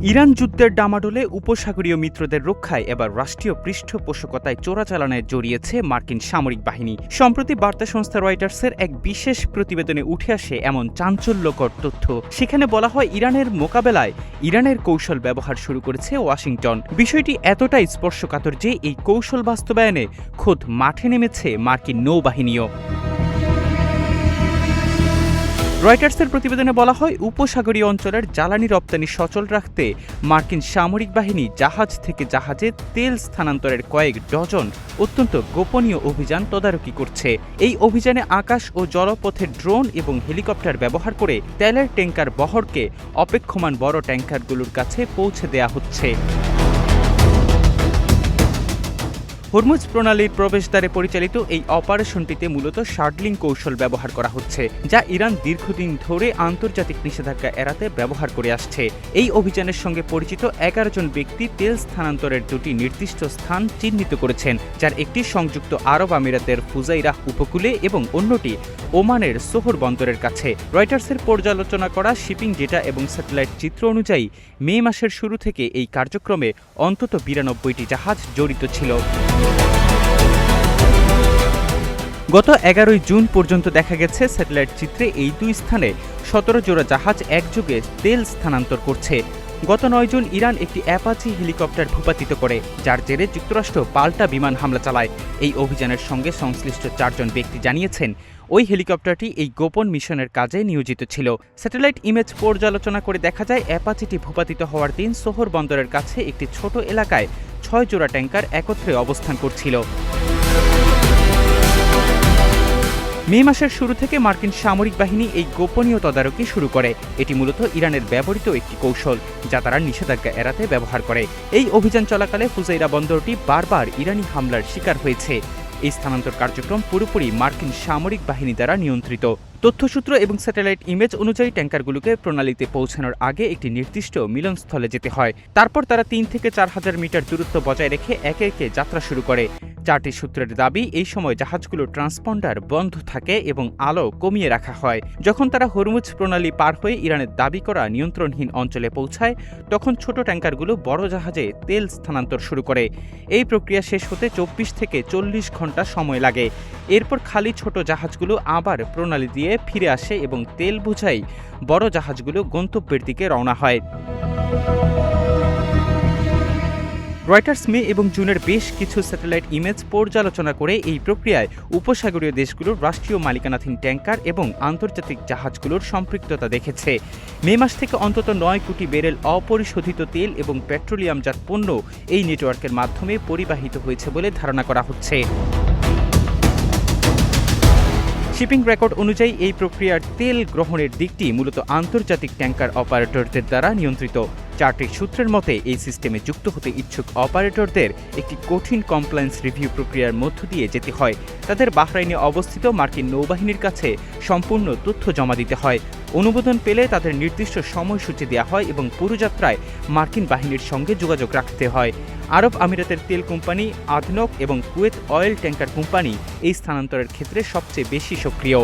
Iran যুদ্ধের ডামাডোলে উপসাগরীয় মিত্রদের রক্ষায় এবার রাষ্ট্রীয় পৃষ্ঠপোষকতায় চোরাচালানায় জড়িয়েছে মার্কিন সামরিক বাহিনী। সম্প্রতি বার্তা সংস্থা রয়টার্সের এক বিশেষ প্রতিবেদনে উঠে আসে এমন চাঞ্চল্যকর তথ্য। সেখানে বলা হয় ইরানের মোকাবেলায় ইরানের কৌশল ব্যবহার শুরু করেছে ওয়াশিংটন। বিষয়টি এতটাই স্পর্শকাতর যে এই কৌশল বাস্তবায়নে খোদ মাঠে নেমেছে মার্কিন নৌবাহিনীও। রয়টার্সের প্রতিবেদনে বলা হয় উপসাগরীয় অঞ্চলের জ্বালানি রপ্তানি সচল রাখতে মার্কিন সামরিক বাহিনী জাহাজ থেকে জাহাজে তেল স্থানান্তরের কয়েক ডজন অত্যন্ত গোপনীয় অভিযান তদারকি করছে। এই অভিযানে আকাশ ও জলপথে ড্রোন এবং হেলিকপ্টার ব্যবহার করে তেলের ট্যাঙ্কার বহরকে অপেক্ষমান বড় ট্যাঙ্কারগুলোর কাছে পৌঁছে দেয়া হচ্ছে। হরমুজ প্রণালীর প্রবেশদ্বারে পরিচালিত এই অপারেশনটিতে মূলত শার্ডলিং কৌশল ব্যবহার করা হচ্ছে, যা ইরান দীর্ঘদিন ধরে আন্তর্জাতিক নিষেধাজ্ঞা এড়াতে ব্যবহার করে আসছে। এই অভিযানের সঙ্গে পরিচিত 11 জন ব্যক্তি তেল স্থানান্তরের দুটি নির্দিষ্ট স্থান চিহ্নিত করেছেন, যার একটি সংযুক্ত আরব আমিরাতের ফুজাইরাহ উপকূলে এবং অন্যটি ওমানের সোহর বন্দরের কাছে। রয়টার্সের পর্যালোচনা করা শিপিং ডেটা এবং স্যাটেলাইট চিত্র অনুযায়ী মে মাসের শুরু থেকে এই কার্যক্রমে অন্তত 92টি জাহাজ জড়িত ছিল। গত 11 জুন পর্যন্ত দেখা গেছে স্যাটেলাইট চিত্রে এই দুই স্থানে 17 জোড়া জাহাজ একযোগে তেল স্থানান্তর করছে। গত 9 জুন ইরান একটি অ্যাপাচি হেলিকপ্টার ভূপাতিত করে, যার জেরে যুক্তরাষ্ট্র পাল্টা বিমান হামলা চালায়। এই অভিযানের সঙ্গে সংশ্লিষ্ট 4 জন ব্যক্তি জানিয়েছেন ওই হেলিকপ্টারটি এই গোপন মিশনের কাজে নিয়োজিত ছিল। স্যাটেলাইট ইমেজ পর্যালোচনা করে দেখা যায় অ্যাপাচিটি ভূপাতিত হওয়ার দিন সোহর বন্দরের কাছে একটি ছোট এলাকায় 6 জোড়া ট্যাঙ্কার একত্রে অবস্থান করছিল। মে মাসের শুরু থেকে মার্কিন সামরিক বাহিনী এই গোপনীয় তদারকি শুরু করে। এটি মূলত ইরানের ব্যবহৃত একটি কৌশল, যা তারা নিষেধাজ্ঞা এড়াতে ব্যবহার করে। এই অভিযান চলাকালে ফুজাইরা বন্দরটি বারবার ইরানি হামলার শিকার হয়েছে। এই স্থানান্তর কার্যক্রম পুরোপুরি মার্কিন সামরিক বাহিনী দ্বারা নিয়ন্ত্রিত। তথ্যসূত্র এবং স্যাটেলাইট ইমেজ অনুযায়ী ট্যাঙ্কারগুলোকে প্রণালীতে পৌঁছানোর আগে একটি নির্দিষ্ট মিলনস্থলে যেতে হয়। তারপর তারা 3 থেকে 4000 মিটার দূরত্ব বজায় রেখে একে একে যাত্রা শুরু করে। 4টি সূত্রের দাবি, এই সময় জাহাজগুলোর ট্রান্সপন্ডার বন্ধ থাকে এবং আলো কমিয়ে রাখা হয়। যখন তারা হরমুজ প্রণালী পার হয়ে ইরানের দাবি করা নিয়ন্ত্রণহীন অঞ্চলে পৌঁছায়, তখন ছোট ট্যাঙ্কারগুলো বড় জাহাজে তেল স্থানান্তর শুরু করে। এই প্রক্রিয়া শেষ হতে 24 থেকে 40 ঘন্টা সময় লাগে। এরপর খালি ছোট জাহাজগুলো আবার প্রণালী দিয়ে ফিরে আসে এবং তেল বোঝাই বড় জাহাজগুলো গন্তব্যের দিকে রওনা হয়। রয়টার্স মে এবং জুনের বেশ কিছু স্যাটেলাইট ইমেজ পর্যালোচনা করে এই প্রক্রিয়ায় উপসাগরীয় দেশগুলোর রাষ্ট্রীয় মালিকানাধীন ট্যাঙ্কার এবং আন্তর্জাতিক জাহাজগুলোর সম্পৃক্ততা দেখেছে। মে মাস থেকে অন্তত 9 কোটি ব্যারেল অপরিশোধিত তেল এবং পেট্রোলিয়ামজাত পণ্য এই নেটওয়ার্কের মাধ্যমে পরিবাহিত হয়েছে বলে ধারণা করা হচ্ছে। শিপিং রেকর্ড অনুযায়ী এই প্রক্রিয়ার তেল গ্রহণের দিকটি মূলত আন্তর্জাতিক ট্যাঙ্কার অপারেটরদের দ্বারা নিয়ন্ত্রিত। 4টি সূত্রের মতে এই সিস্টেমে যুক্ত হতে ইচ্ছুক অপারেটরদের একটি কঠিন কমপ্লায়েন্স রিভিউ প্রক্রিয়ার মধ্য দিয়ে যেতে হয়। তাদের বাহরাইনে অবস্থিত মার্কিন নৌবাহিনীর কাছে সম্পূর্ণ তথ্য জমা দিতে হয়। অনুমোদন পেলে তাদের নির্দিষ্ট সময়সূচি দেওয়া হয় এবং পুরো যাত্রায় মার্কিন বাহিনীর সঙ্গে যোগাযোগ রাখতে হয়। আরব আমিরাতের তেল কোম্পানি আদনক এবং কুয়েত অয়েল ট্যাঙ্কার কোম্পানি এই স্থানান্তরের ক্ষেত্রে সবচেয়ে বেশি সক্রিয়।